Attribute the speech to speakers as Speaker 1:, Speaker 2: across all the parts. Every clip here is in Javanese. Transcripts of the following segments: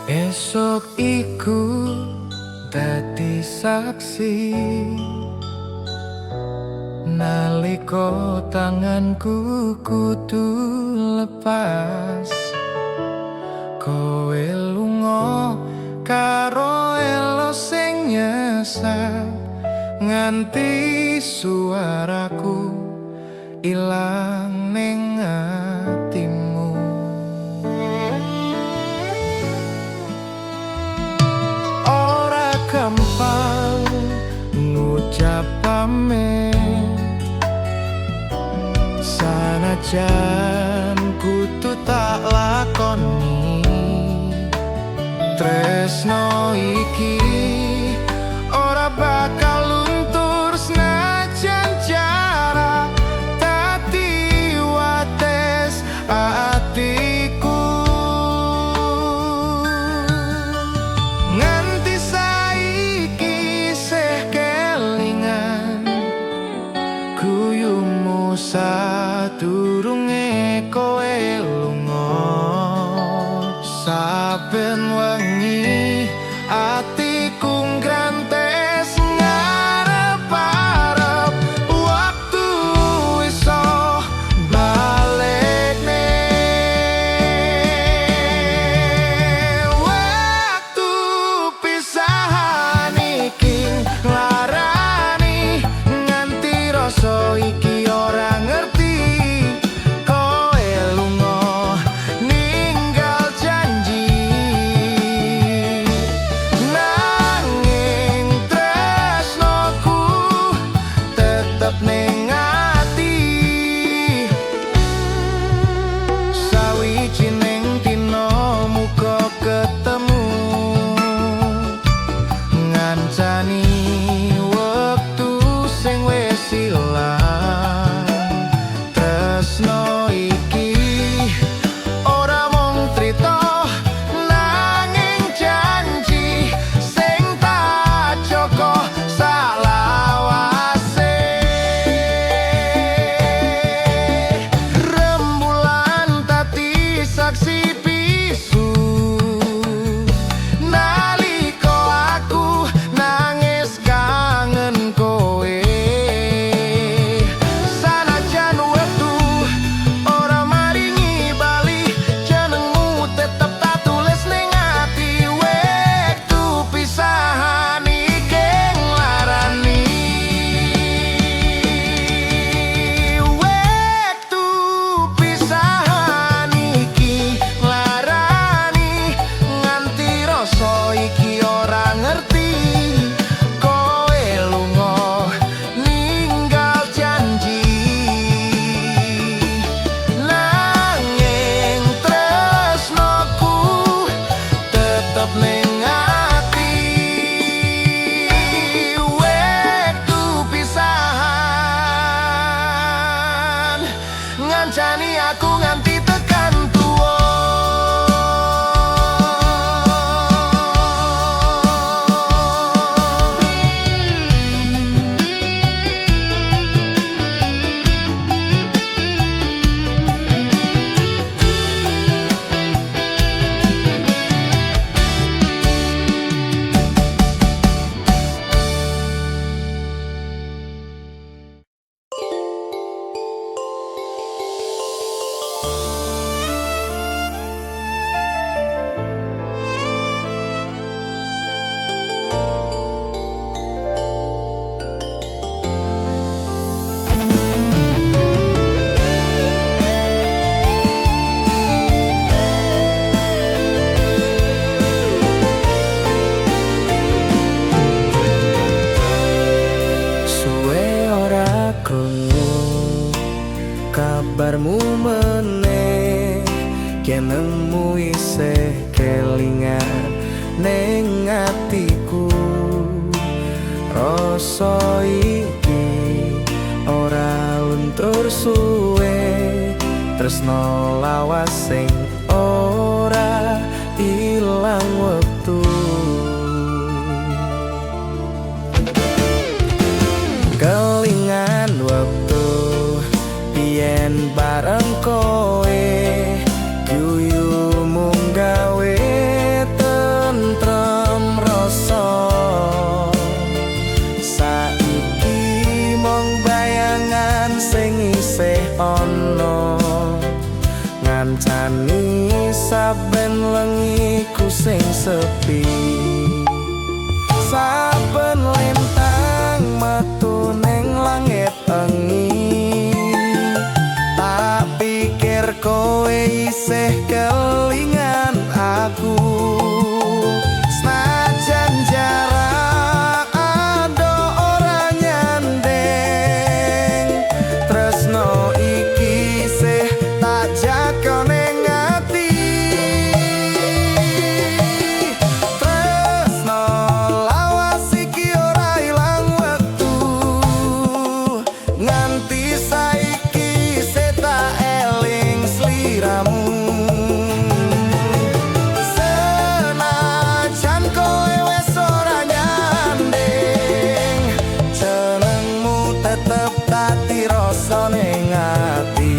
Speaker 1: Esok iku dadi saksi nalika tanganku kudu lepas. Kowe lunga karo elo sing nyesat, nganti suaraku ilang ning atimu. Ora gampang ngucap pamit, sanajan kudu tak lakoni. Tresno iki ora bakal luntur senajan jarak dadi wates atiku. Nganti saiki sih kelingan guyumu sadurunge kowe lunga. Saben wengi atiku ngrantes ngarep-arep waktu iso balekne. Waktu pisahan iki nglarani, nganti rasa iki ora ngerti. Kowe lunga ninggal janji, nanging tresnoku tetep ning ati. Sawijining dina muga ketemu, ngancani wektu sing wis ilang. Tresno iki ora mung crita, nanging janji sing tak joko salawase. Rembulan dadi saksi bisu nalika aku nangis kangen kowe. Sanajan wektu ora maringi bali, jenengmu tetep tak tulis ning ati. Wektu pisahan iki nglarani, wektu pisahan iki nglarani, nganti rasa iki ora ngerti. Kowe lunga ninggal janji, nanging tresnoku tetep ning ati. Wektu pisahan ngancani aku nganti tekan tuwa. Suwe ora krungu kabarmu meneh, kenemu isih kelingan ning atiku. Rasa iki ora luntur suwe, tresno lawas sing ora ilang wektu. Kelingan wektu biyen bareng kowe, guyu mung gawe ngancani saben wengi ku sing sepi. Saben lintang metu ning langit engi, tak pikir kowe isih kelingan aku. Senajan jarak ado ora nyanding, tresno iki isih tak jaga ning ati. Tresno lawas iki ora ilang wektu, nganti saiki isih tak eling sliramu. Senajan kowe wis ora nyanding, jenengmu tetep dadi rasa ning ati.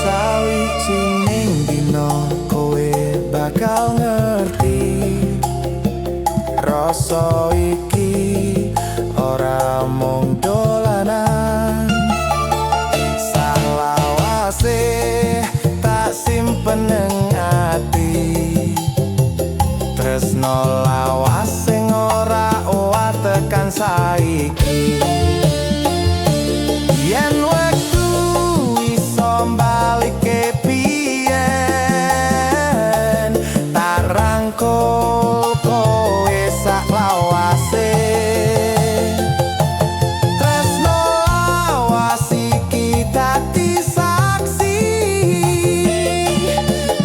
Speaker 1: Sawijining dina kowe bakal ngerti, rasa iki ora mung dolanan. Salawase tak simpen ning ati, tresno lawas sing ora owah tekan saiki. Yen wektu iso mbalike biyen, tak rangkul kowe sak lawase. Tresno lawas iki dadi saksi,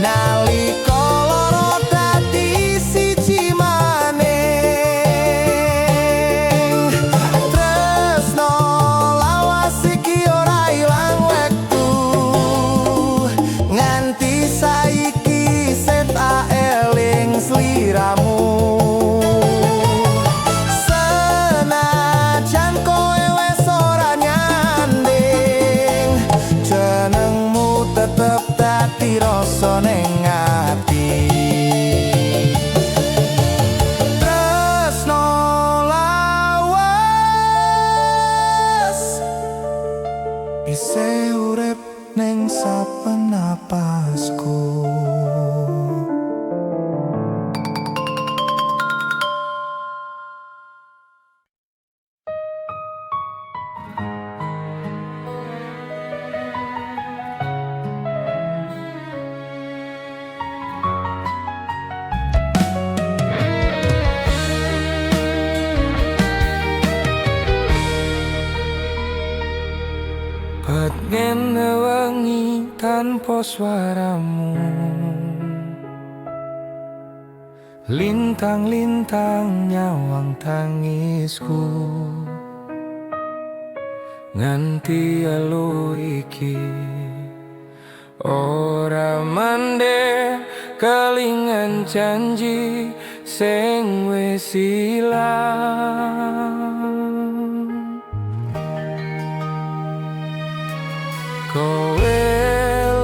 Speaker 1: nalika loro dadi siji maning. Tresno lawas iki ora ilang wektu, nganti saiki isih tak eling sliramu. Senajan kowe wis ora nyanding, jenengmu tetep dadi rasa ning ati. Tresno lawas isih urip ning saben napasku. Pengen wengi tanpa suaramu, lintang-lintang nyawang tangisku, nganti elu iki ora mande kelingan janji sing wis ilang. Kowe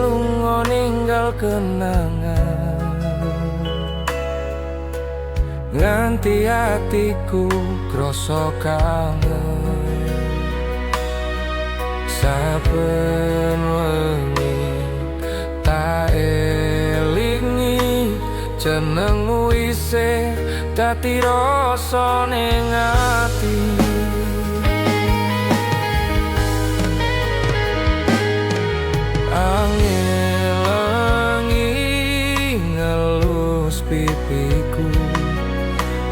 Speaker 1: lunga ninggal kenangan, nganti hatiku krasa kangen. Saben wengi tak elingi, jenengmu isih dadi rasa ning ati. Angelengi ngelus pipiku,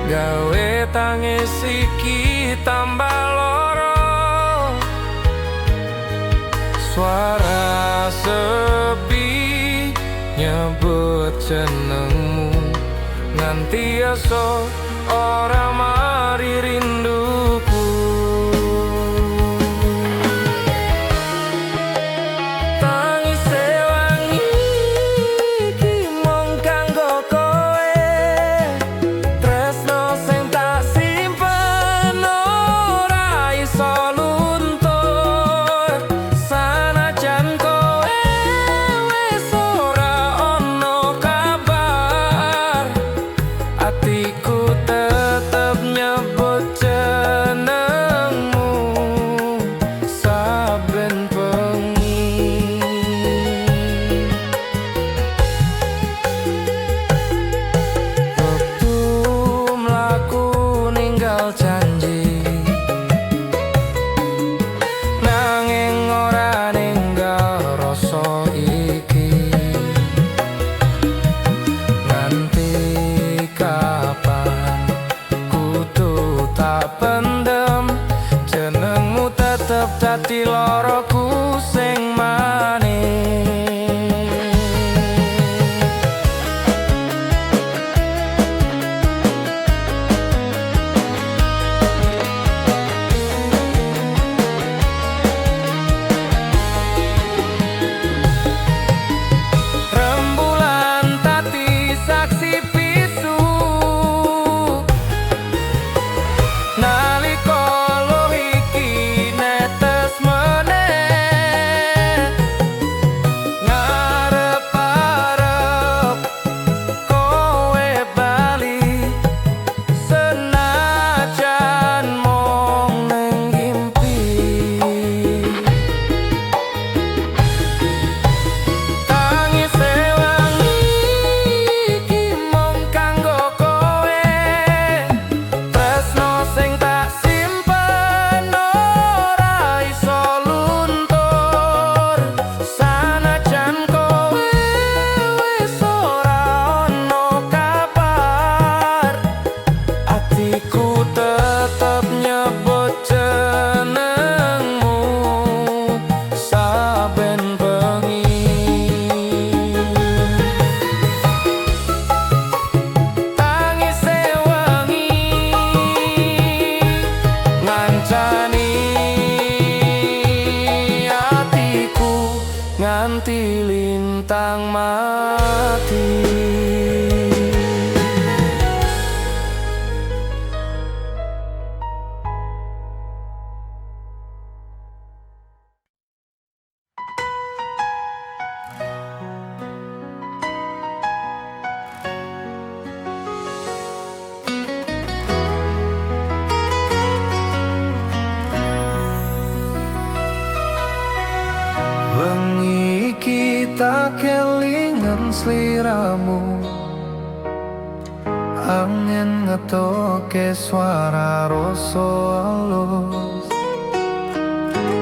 Speaker 1: gawe tangis iki tambah loro. Suara sepi nyebut jenengmu, nganti esok ora mari rinduku. Sing bakal janji, nanging ora ninggal rasa iki. Nganti kapan kudu tak pendem, jenengmu tetep dadi loroku sing manis. Nganti lintang mati. Wengi kita kelingan sliramu, angin ngetoke suara rasa alus.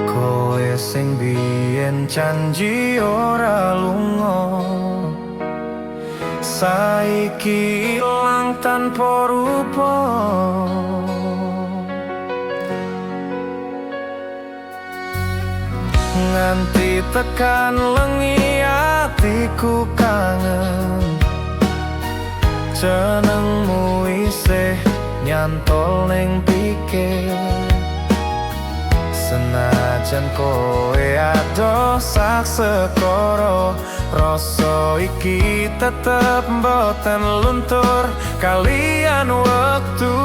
Speaker 1: Koe sing biyen janji ora lunga, saiki ilang tanpa rupa. Nganti tekan lengi atiku kangen, jenengmu isih nyantol ning pikir. Senajan kowe adoh sak sekara, rasa iki tetep mboten luntur kalian wektu.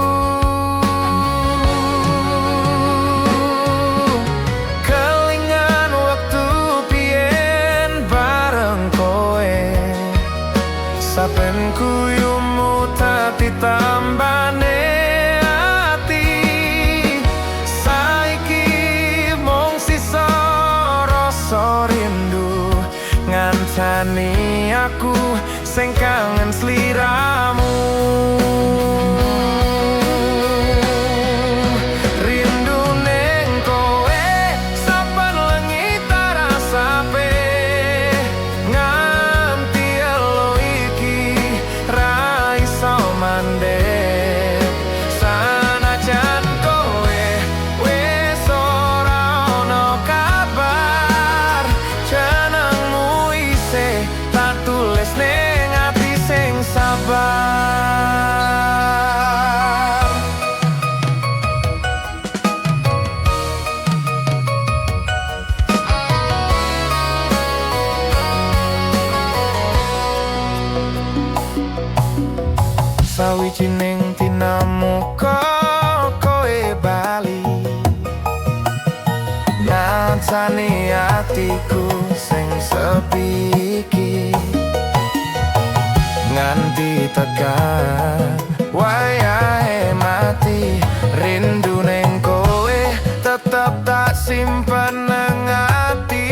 Speaker 1: Saben kuyumu tadi tambane ati, saiki mung sisa rasa rindu. Ngancani aku sing kangen sliramu. Rindu ning kowe saben lengi tarasape. Sanajan kowe wis ora ono kabar, jenengmu isih tak tulis ning ati sing sabar. Sawijining tinamuka kowe bali, ngancani atiku sing sepi iki. Nganti tekan wayahe mati, rindu ning kowe tetep tak simpen nang ati.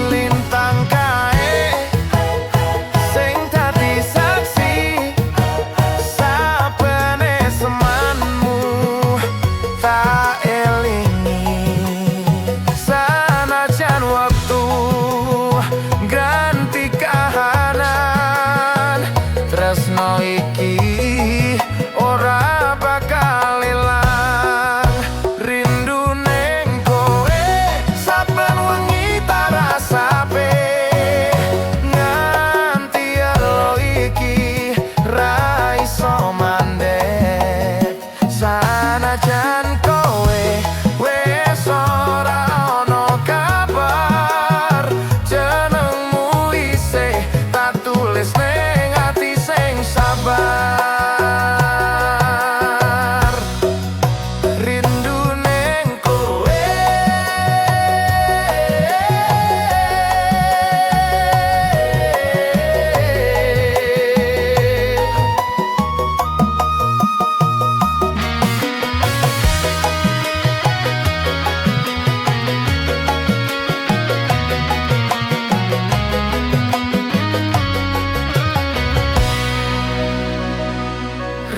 Speaker 1: Lintang kae sing dadi saksi,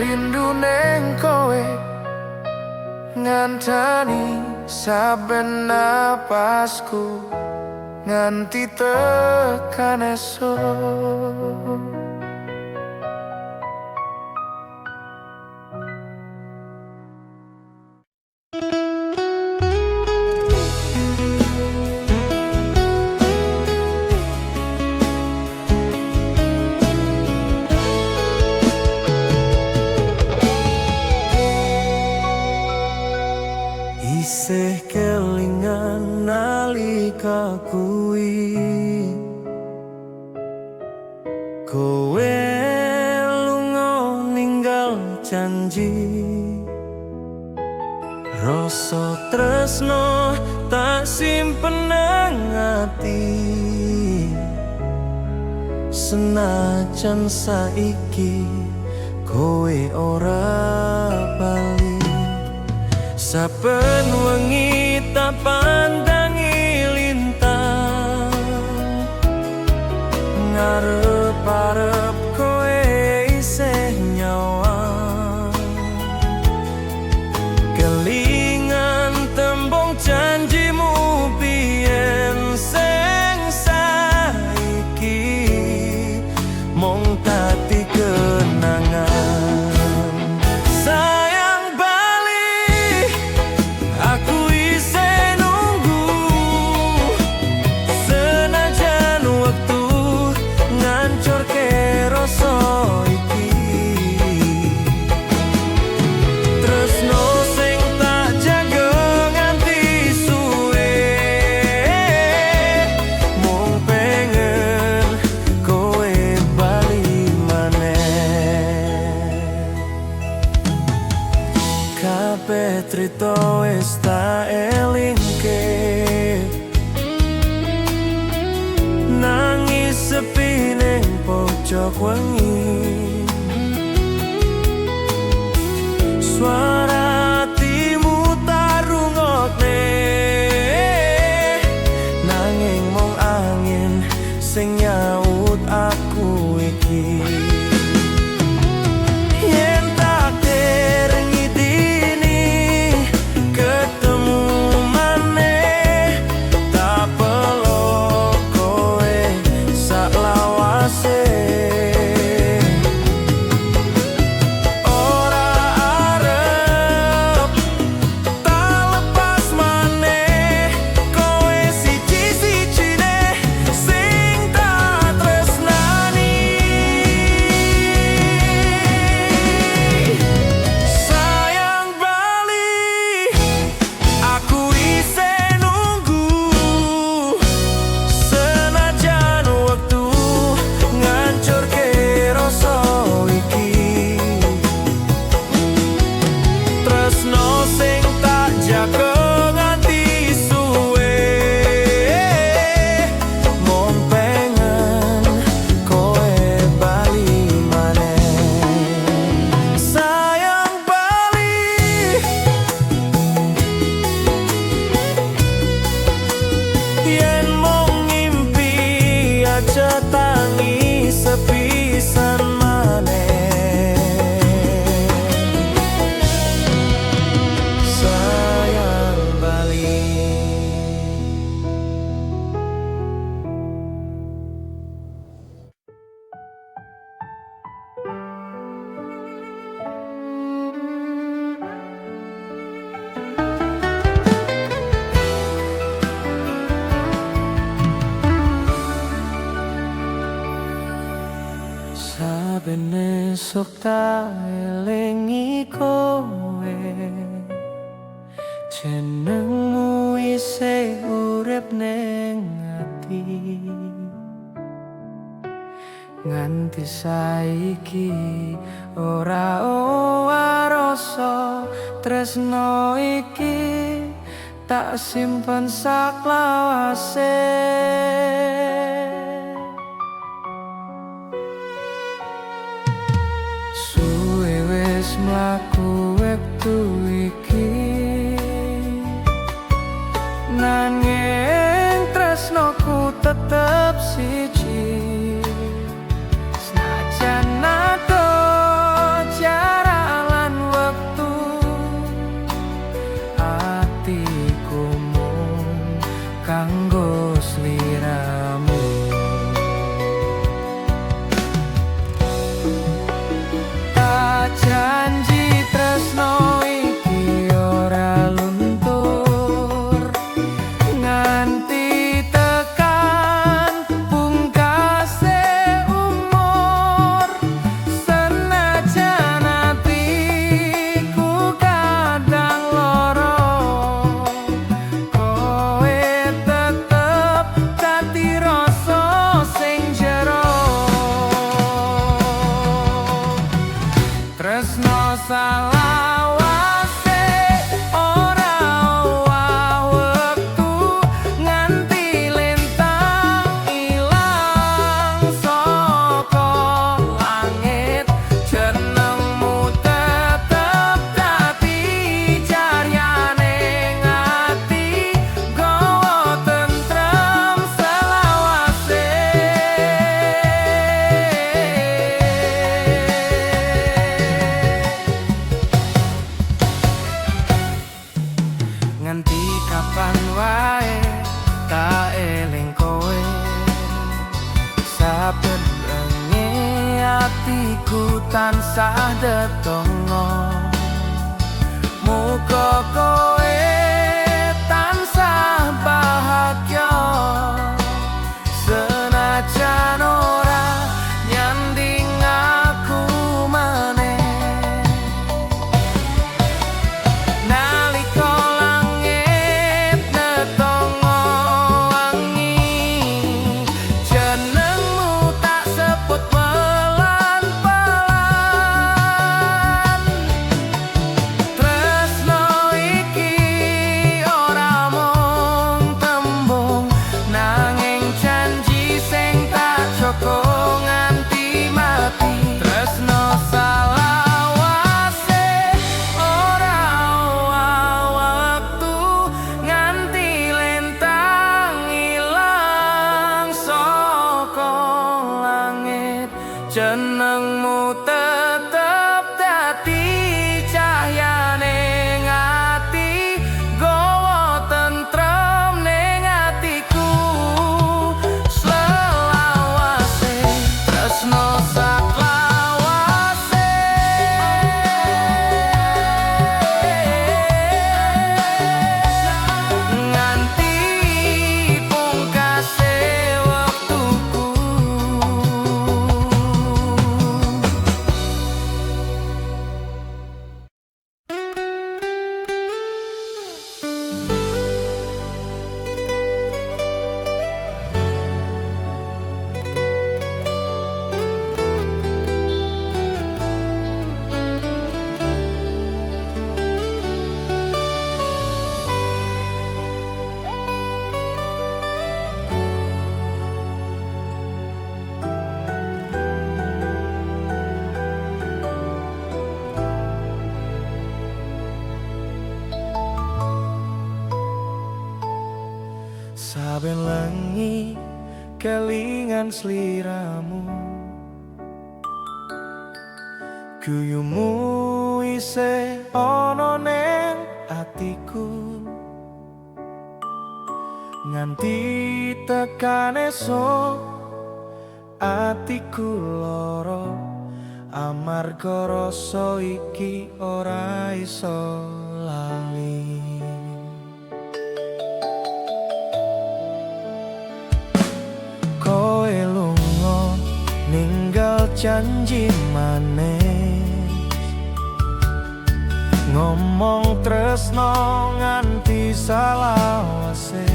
Speaker 1: rindu neng kowe ngantani saben napasku nganti tekan esuk. Isih kelingan nalika kuwi kowe lunga ninggal janji, rasa tresno tak simpen nang ati, senajan saiki kowe ora bali. Saben wengi tak pandangi lintang, ngarep-arep kowe isih nyawang, kelingan tembung janjimu biyen sing saiki mung dadi kenangan. Kabeh trito wis tak elingke, nangis sepi ning pojok wengi, suara hatimu tak rungokne, nanging mung angin sing nyaut aku iki. Tangi sepisan maneh, sayang bali. Saben esuk tak elingi kowe, jenengmu isih urip ning ati, nganti saiki ora rasa tresno iki tak simpen saklawase. Mlaku wektu iki nanging tresnoku tetep siji, senajan ado jarak tresno salawase ora owah wektu nganti lintang ilang saka langit jenengmu tetep dadi caryane ati gawa tentrem selawase nganti kapan wae tak eling kowe saben bengi atiku tansah ndedonga muga kowe tansah bahagia senajan ora nyanding aku maneh nalika langit netongo wangi jenengmu tak sebut pelan-pelan tresno iki ora mung tembung nanging janji sing tak joko nganti mati tresno salawase ora owah wektu nganti lintang ilang saka langit jenengmu tetep dadi cahyane ati gawa tentrem ning atiku selawase tresno saklawase nganti pungkase wektuku saben lengi kelingan sliramu guyumu isih ana ning atiku nganti tekan esuk atiku lara amarga rasa iki ora iso lali kowe lunga ninggal janji maneh ngomong tresno nganti salawase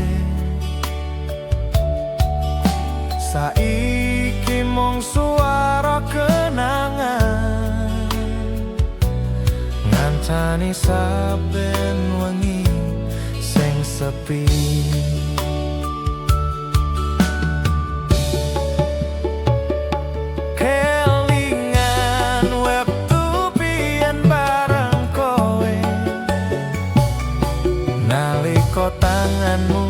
Speaker 1: saiki mung suara kenangan ngancani saben wengi sing sepi kelingan wektu biyen bareng kowe nalika tanganmu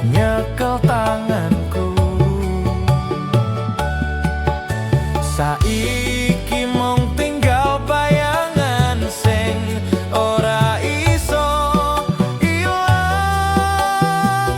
Speaker 1: nyekel tanganku saiki mung tinggal bayangan sing ora iso ilang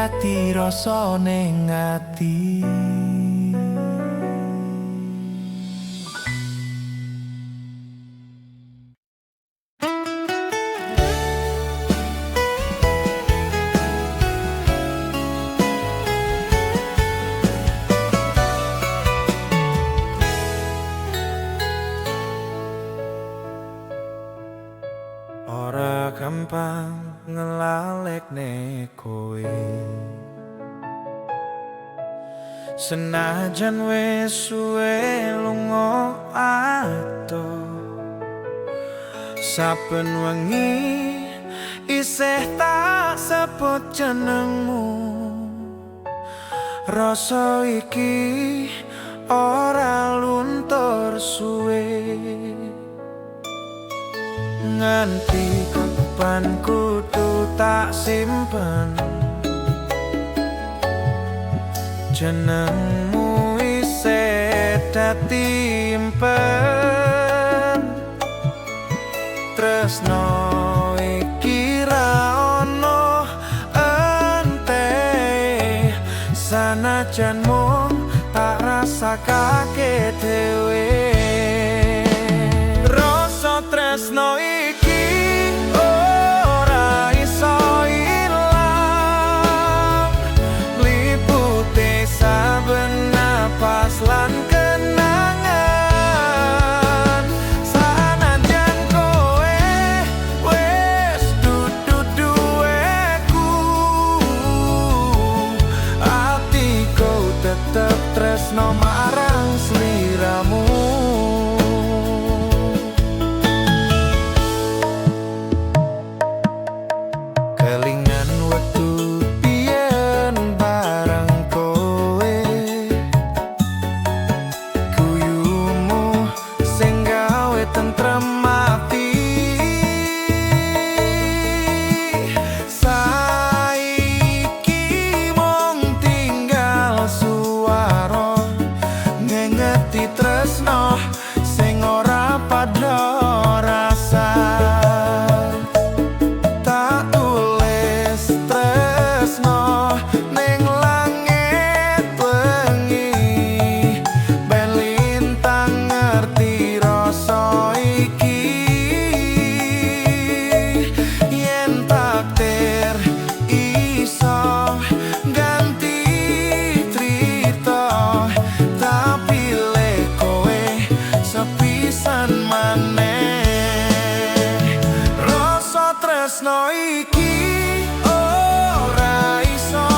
Speaker 1: dadi rasa ning ati. Ora gampang ngelalekne kowe, senajan wis suwe lunga adoh. Saben wengi isih tak sebut jenengmu. Rasa iki ora luntur suwe, nganti kapan kudu tak simpen jenengmu isih dadi impen. Tresno iki ra ono ente, sanajan mung tak rasakake dhewe. Rasa tresno iki ora iso ilang, liputi saben napas lan kenangan. Sanajan kowe wis dudu duweku, atiku tetep tresno marang sliramu. Kelingan wektu biyen bareng kowe, guyumu sing gawe tentrem ati. Saiki mung tinggal suara ngengeti tresno sing ora padha rasa. Tak tulis tresno ning langit wengi, ben lintang ngerti rasa iki. Yen takdir iso ganti crita, tak pilih kowe sepisan maneh. Rasa tresno iki ora iso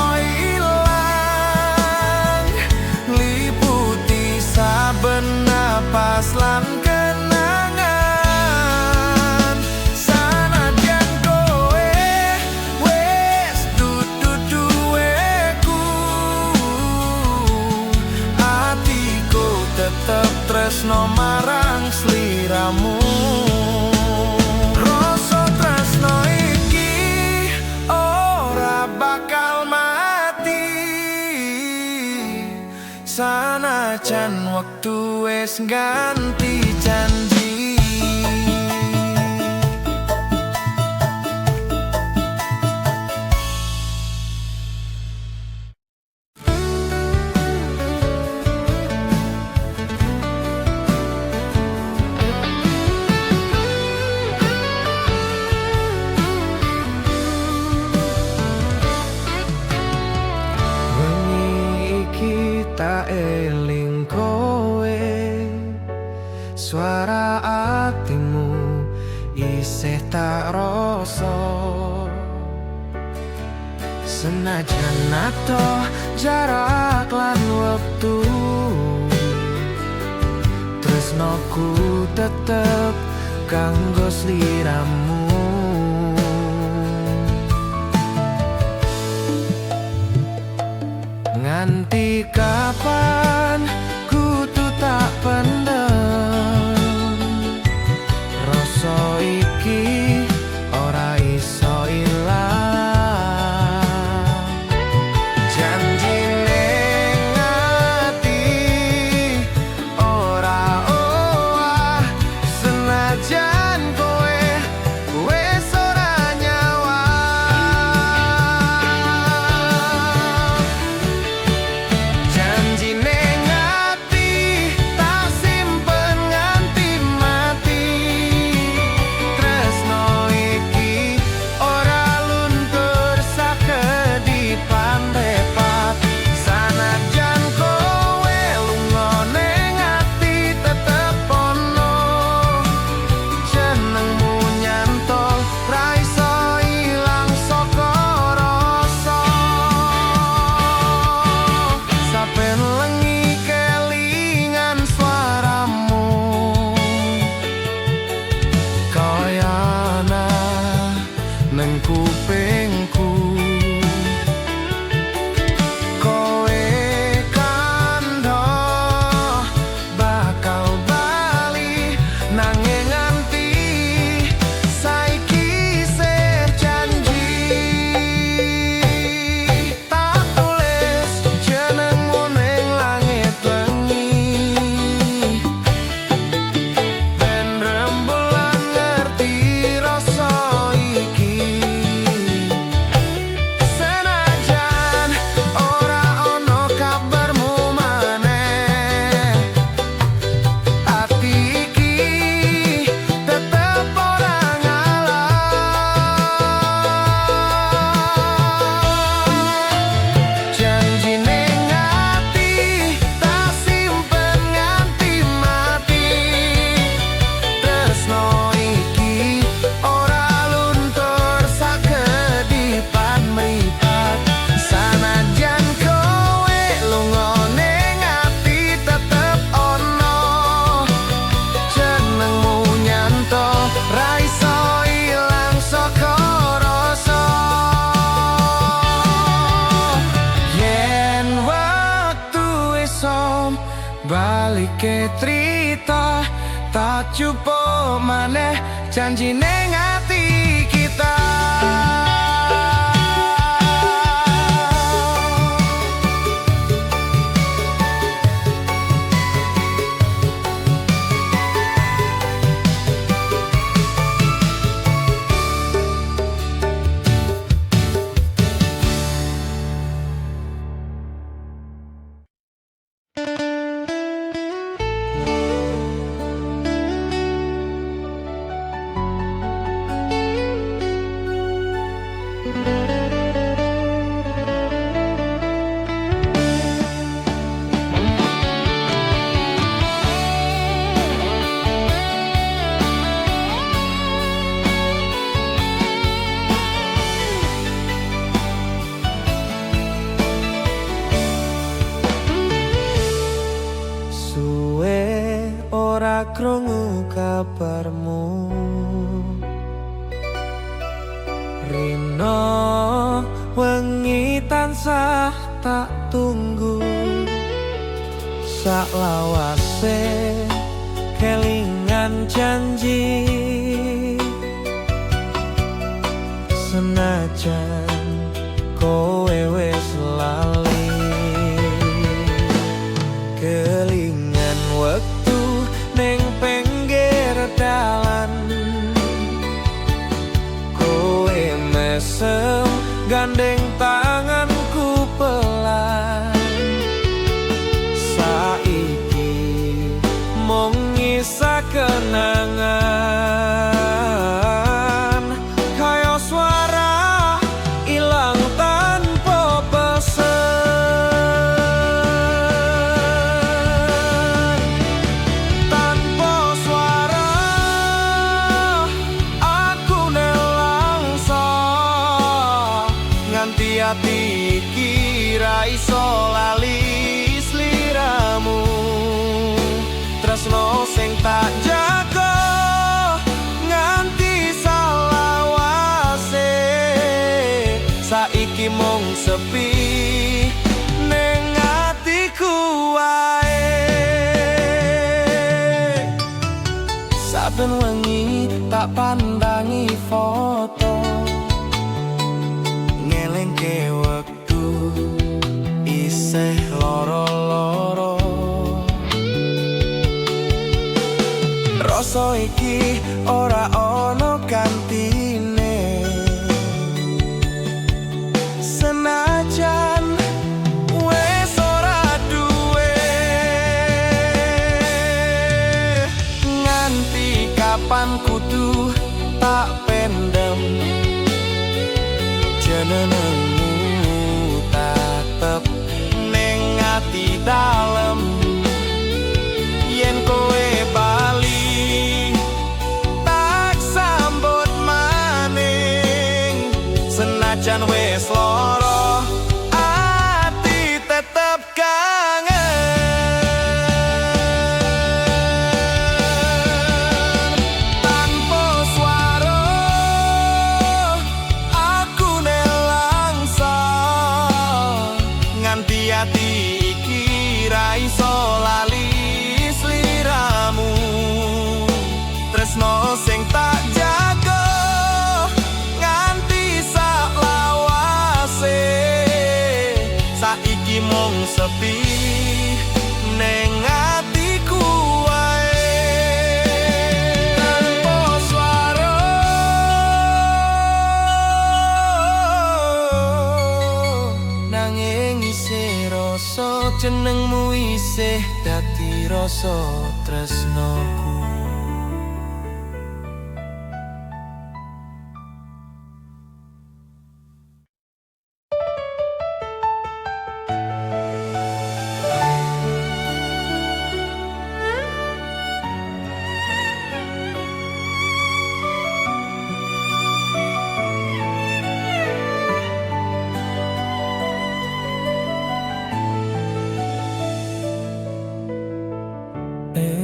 Speaker 1: ilang, liputi saben napas lan kenangan. Sanajan kowe wis dudu duweku, atiku tetep tresno marang sliramu. Rasa tresno iki ora bakal mati, sanajan wektu wis ganti janji. Wengi iki tak eling kowe, suara atimu isih tak rasa. Senajan adoh jarak lan wektu, tresnoku tetep kanggo sliramu. Nganti kapan kudu tak pendem, rasa iki ora iso ilang. Janji ning ati ora owah, senajan kowe wis ora nyawa. Balike trita tak cupo maneh janji ning ati kita. Ora krungu kabarmu Rino wengi tansah tak tunggu saklawase kelingan janji senajan kowe wis lali kelingan wektu ning pinggir dalan kowe mesem gandeng tanganku pelan saiki mung ngisa kenangan kaya suara ilang tanpa pesen hati kira iso lali sliramu tresno sing tak jaga nganti salawase saiki mung sepi ning atiku wae saben wengi tak pandangi foto ngelengke wektu isih loro-loro rasa iki ora ono gantine senajan wis ora duwe nganti kapan kudu tak pendem jenengmu tetep ning ati dalem yen kowe bali tak sambut maning senajan wis lara ati tetep kangen tanpa swara ati iki ra iso lali sliramu tresno sing tak jaga nganti saklawase saiki mung sepi ning atiku wae tanpa swara nanging isih rasa jenengmu isih dadi rasa tresnoku.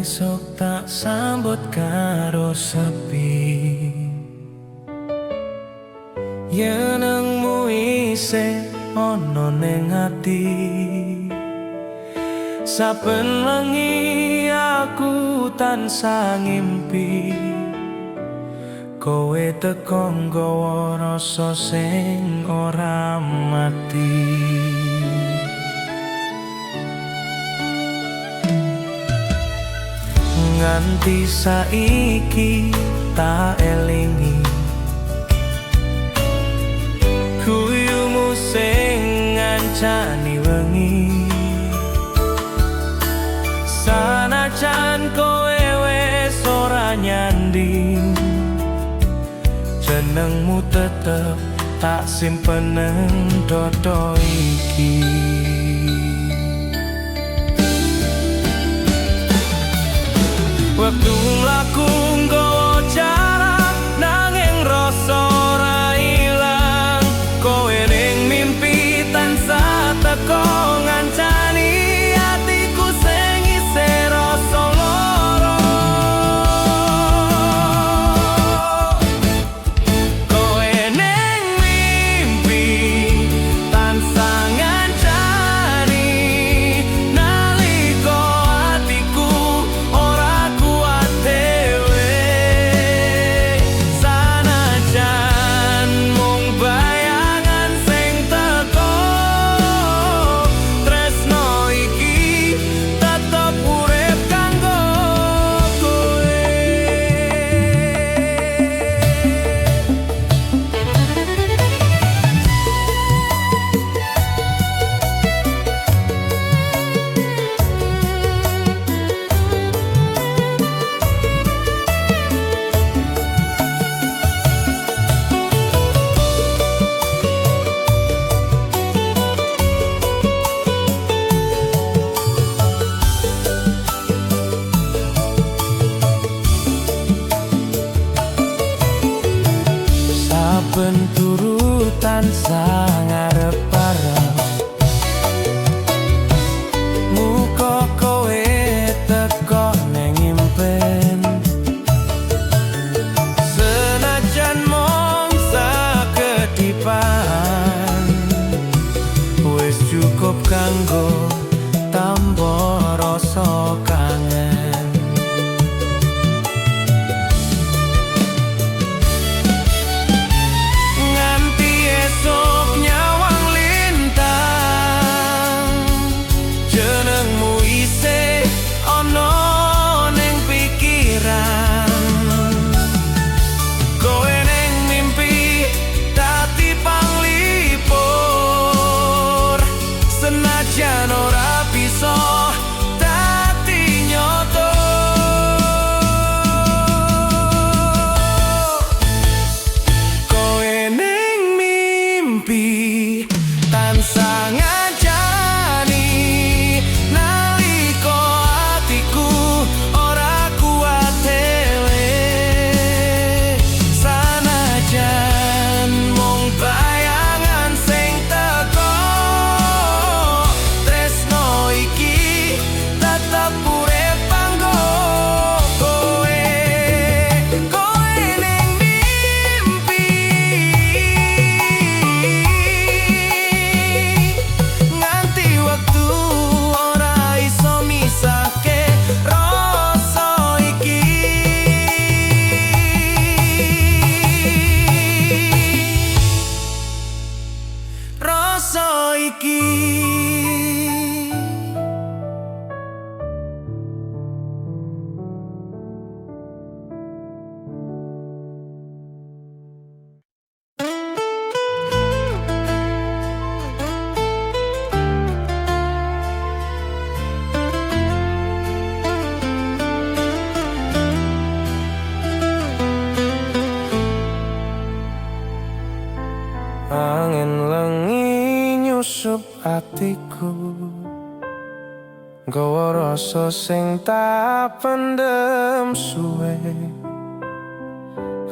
Speaker 1: Esok tak sambut karo sepi yenengmu isih ono ning ati
Speaker 2: Saben wengi aku tansah ngimpi kowe teko nggawa rasa sing ora mati. Nganti saiki tak elingi guyumu sing ngancani wengi. Sanajan kowe wis ora nyanding, jenengmu tetep tak simpen nang dodo iki. Waktu mlaku nggawa jarak nanging rasa ora ilang. Kowe ning mimpi tansah teko ngancani atiku sing isih rasa lara. Kowe ning mimpi tansah ngancani nalika atiku ora kuat dhewe. Sanajan mung bayangan sing teko, tresno iki tetep urip kanggo kowe. Saben turu tansah ngarep-arep, muga kowe teko ning impen. Senajan mung sakedipan, wis cukup kanggo tambah rasa kangen. Nganti esok nyawang lintang, jenengmu isih ana ning pikiran. Kowe ning mimpi dadi panglipur, senajan ora bisa dadi nyata. Kowe ning mimpi tansah ngancani nalika atiku ora kuat dhewe. Sanajan mung bayangan sing teko, tresno iki tetep urip kanggo kowe. Kowe ning mimpi nganti waktu ora iso misahke rasa iki. Rasa iki. Angin lengi nyusup atiku, nggawa rasa sing tak pendem suwe.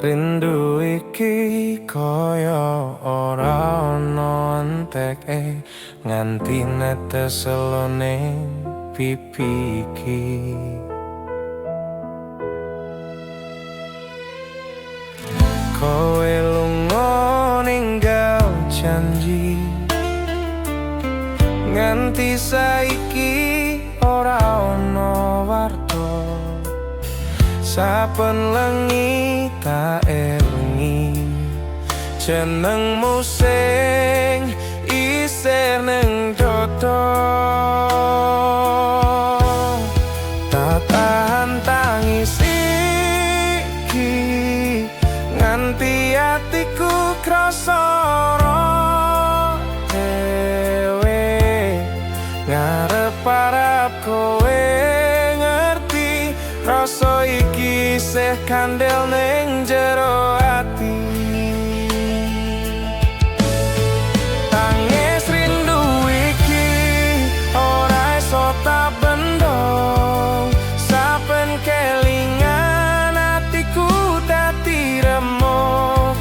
Speaker 2: Rindu iki kaya ora ana enteke, nganti netes selone pipi iki. Kowe lunga ninggal janji, nganti saiki ora ono warta. Saben lengi tak elingi jenengmu sing isih ning dodo. Tak tahan tangis iki nganti atiku krasa dhewe. Ngarep-arep kowe ngerti rasa iki isih kandel ning jero ati. Tangis rindu iki ora iso tak bendong. Saben kelingan atiku dadi remuk.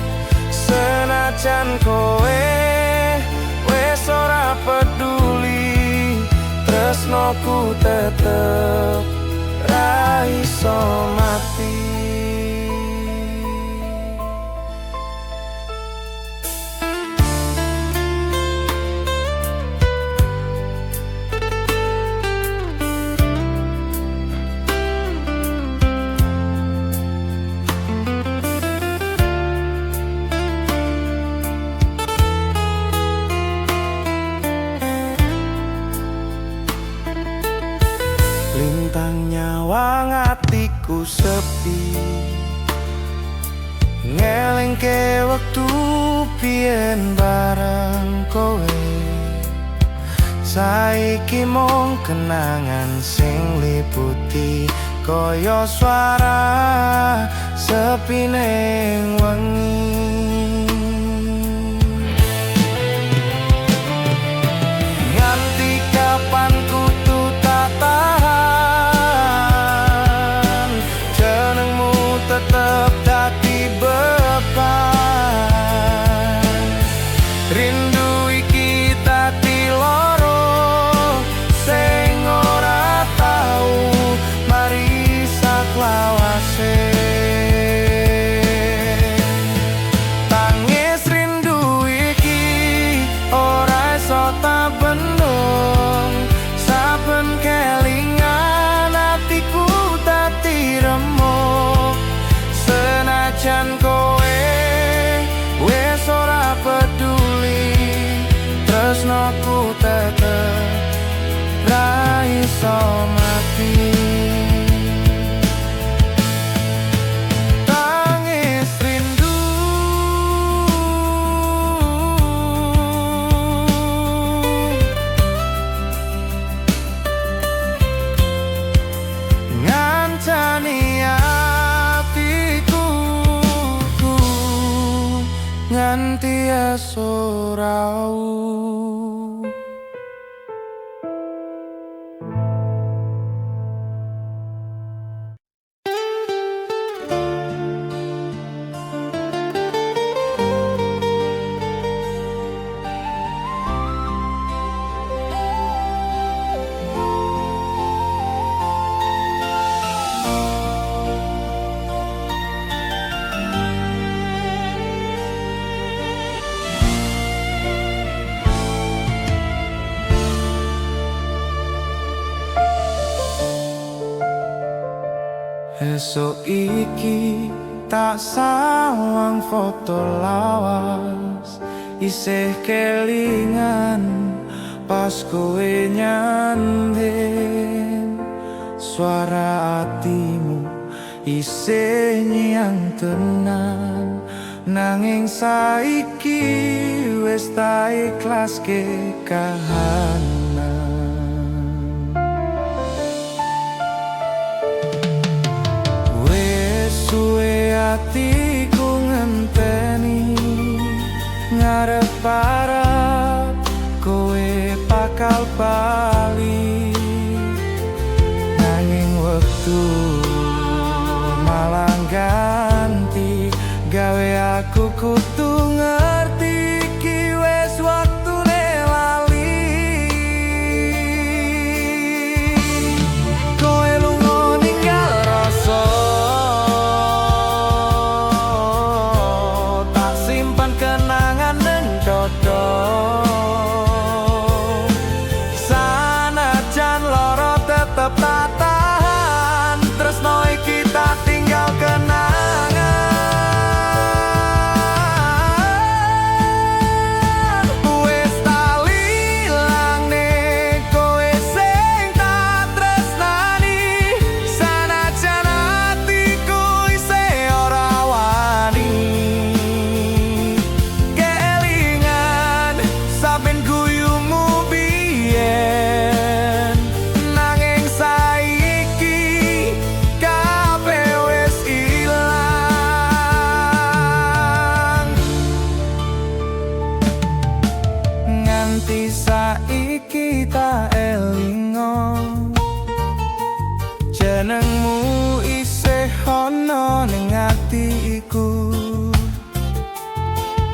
Speaker 2: Senajan kowe wis ora peduli, tresnoku tetep ra iso mati. Lintang nyawang atiku sepi, ngelingke wektu biyen bareng kowe. Saiki mung kenangan sing liputi kaya swara sepi ning wengi. Nganti kapan kudu tak tahan, jenengmu tetep dadi beban. Rindu iki dadi loro sing ora tau mari saklawase. Tangis rindu iki ora iso tak bendung. Saben kelingan atiku dadi remuk. Senajan kowe wis ora peduli, tresnoku tetep ra iso mati. Tangis rindu ngancani atiku nganti esuk rau. Esok iki tak sawang foto lawas, isih kelingan pas kowe nyanding. Suara hatimu isih nyang tenan, nanging saiki wis tak ikhlaske kahanan. Suwe atiku ngenteni, ngarep-arep kowe bakal bali. Nanging wektu malah ganti, gawe aku kudu ngerti iki wis waktune lali. Kowe lunga ninggal rasa kenangan neng dodo. Sanajan loro tetep tetep tak tahan. Tresno iki tak tinggal kenangan. Wis tak lilangne kowe sing tak tresnani, sanajan atiku isih ora wani. Kelingan saben guyumu biyen, nanging saiki kabeh wis ilang. Nganti saiki tak elingo, jenengmu isih ana ning atiku.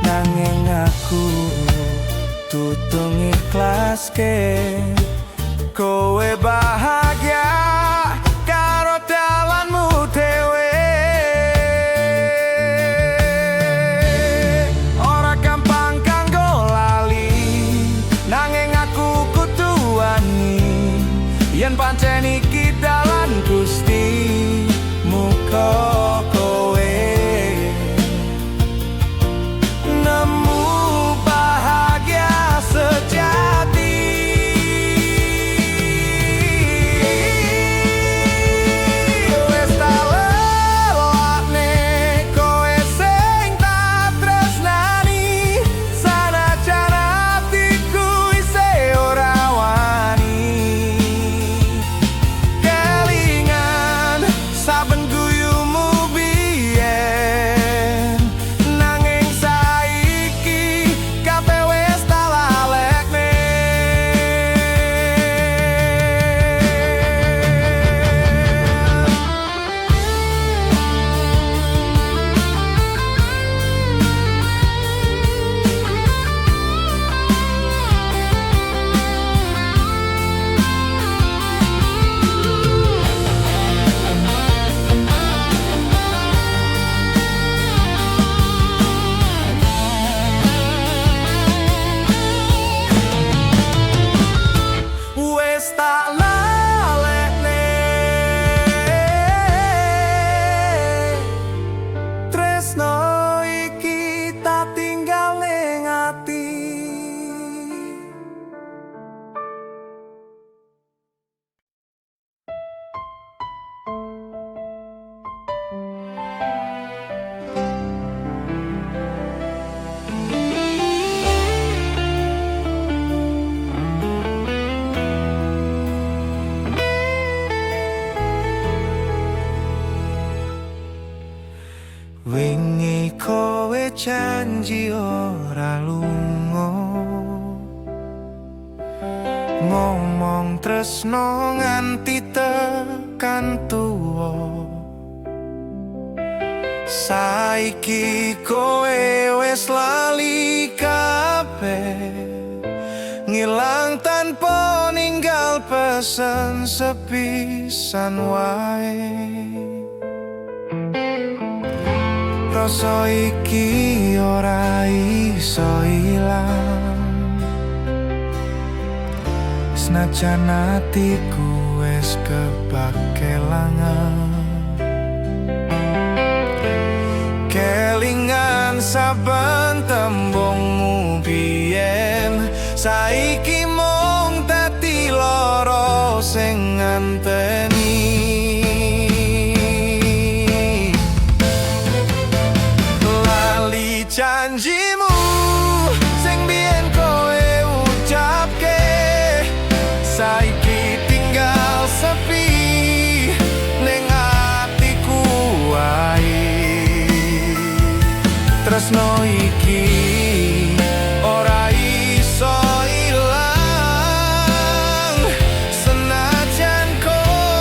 Speaker 2: Nanging aku tutung ikhlaske kowe bahagia karo dalanmu dhewe. Ora gampang kanggo lali, nanging aku kudu wani. Yen pancen iki dalan Gusti, muga kowe nemu bahagia sejati. Wis tak lelakne kowe sing tak tresnani, sanajan atiku isih ora wani. Kelingan saben guyumu biyen, nanging saiki kabeh wis tak lalekne. Wis tak lalekne, tresno iki tak tinggal ning ati. Wingi kowe janji ora lunga, ngomong tresno nganti tekan tuwa. Saiki kowe wis lali kabeh, ngilang tanpa ninggal pesen sepisan wae. Rasa iki ora iso ilang, senajan atiku wis kebak kelangan. Kelingan saben tembungmu biyen, saiki mung dadi lara sing nganteni. Lali janjimu sing biyen kowe ucapke, saiki tinggal sepi ning atiku wae. Tresno iki ora iso ilang, senajan kowe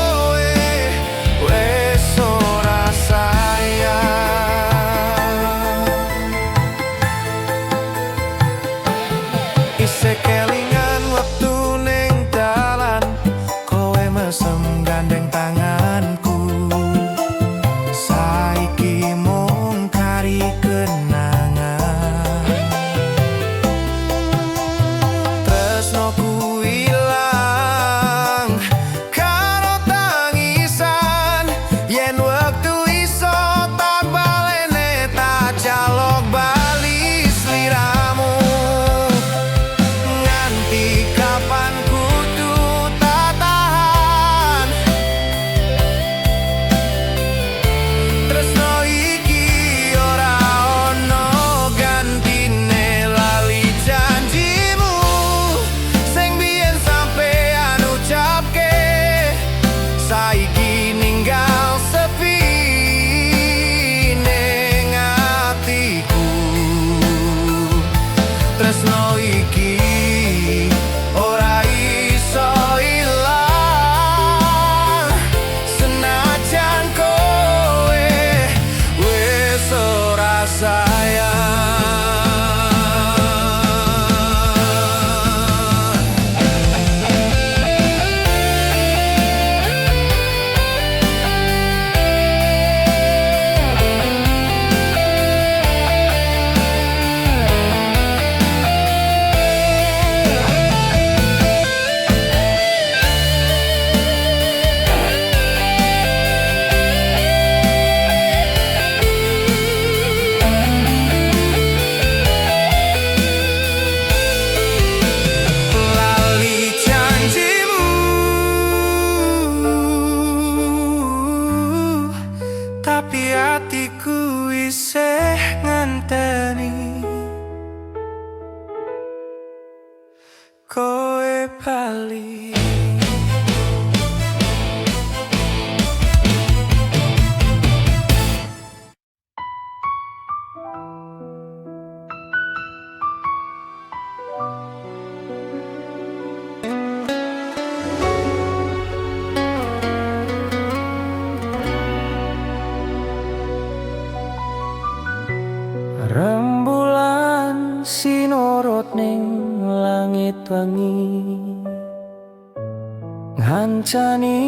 Speaker 2: ngancani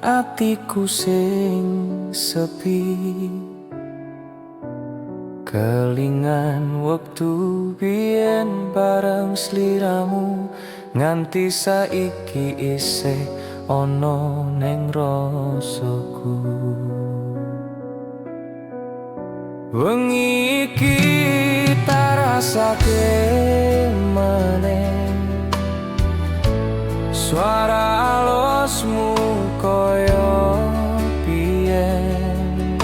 Speaker 2: atiku sing sepi. Kelingan wektu biyen bareng sliramu, nganti saiki isih ana ning rasaku. Wengi iki tak rasake maneh suara alusmu koyo biyen.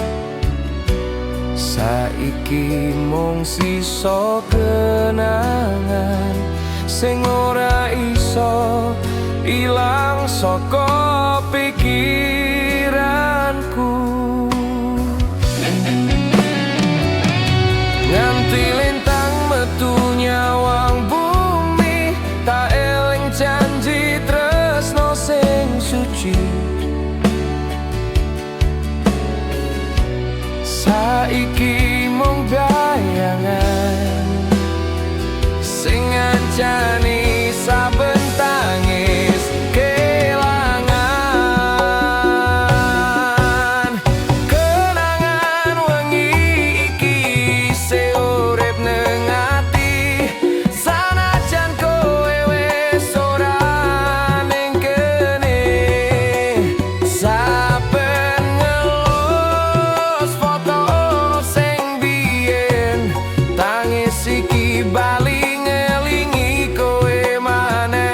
Speaker 2: Saiki mung sisa kenangan sing ora iso ilang saka pikiranku. Nganti lintang metu nyawang bumi, tak eling janji tresno sing suci. Saiki mung bayangan sing ngancani saben tangis kelangan. Kenangan wengi iki isih urip ning ati, sanajan kowe wis ora ning kene. Saben ngelus foto sing biyen, tangis iki bali ngelingi kowe maneh.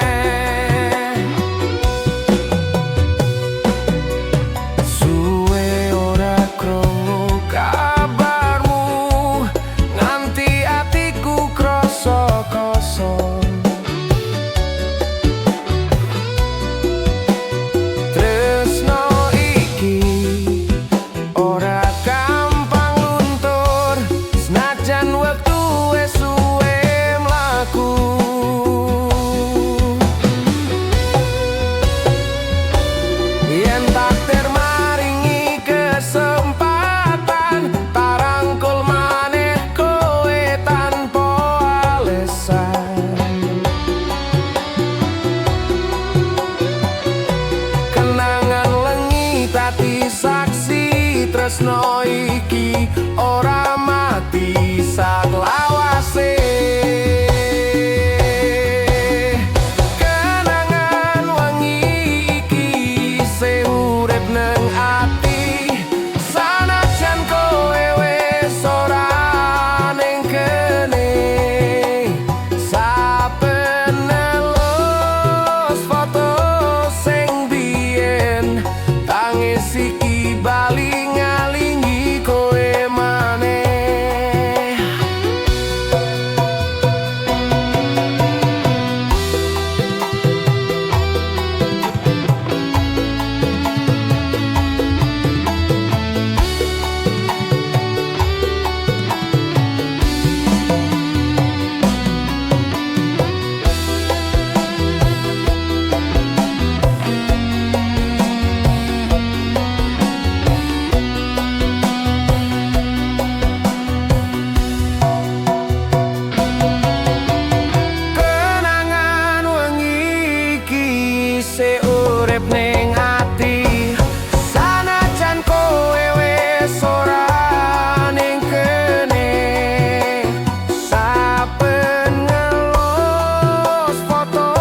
Speaker 2: Suwe ora krungu kabarmu, nganti atiku krasa kosong. Tresno iki ora gampang luntur, senajan wektu wis suwe mlaku. Yen takdir maringi kesempatan, tarangkul maneh kowe tanpa alesan. Kenangan lengi tati saksi, tresno iki ora mati saklawase. Kenangan wengi iki isih urip nang ati, sanajan kowe wis ora ning kene. Saben nelus foto sing biyen, tangis iki bali ngalingi kowe maneh. Kenangan wengi iki isih urip ning ati, sanajan kowe wis ora ning kene. Saben ngelus foto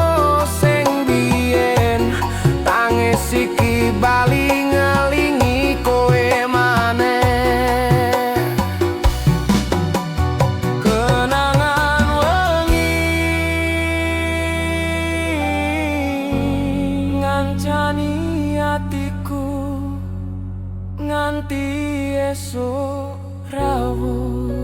Speaker 2: sing biyen, tangis iki bali ngelingi kowe maneh. Kenangan wengi ngancani atiku nganti esuk rawuh.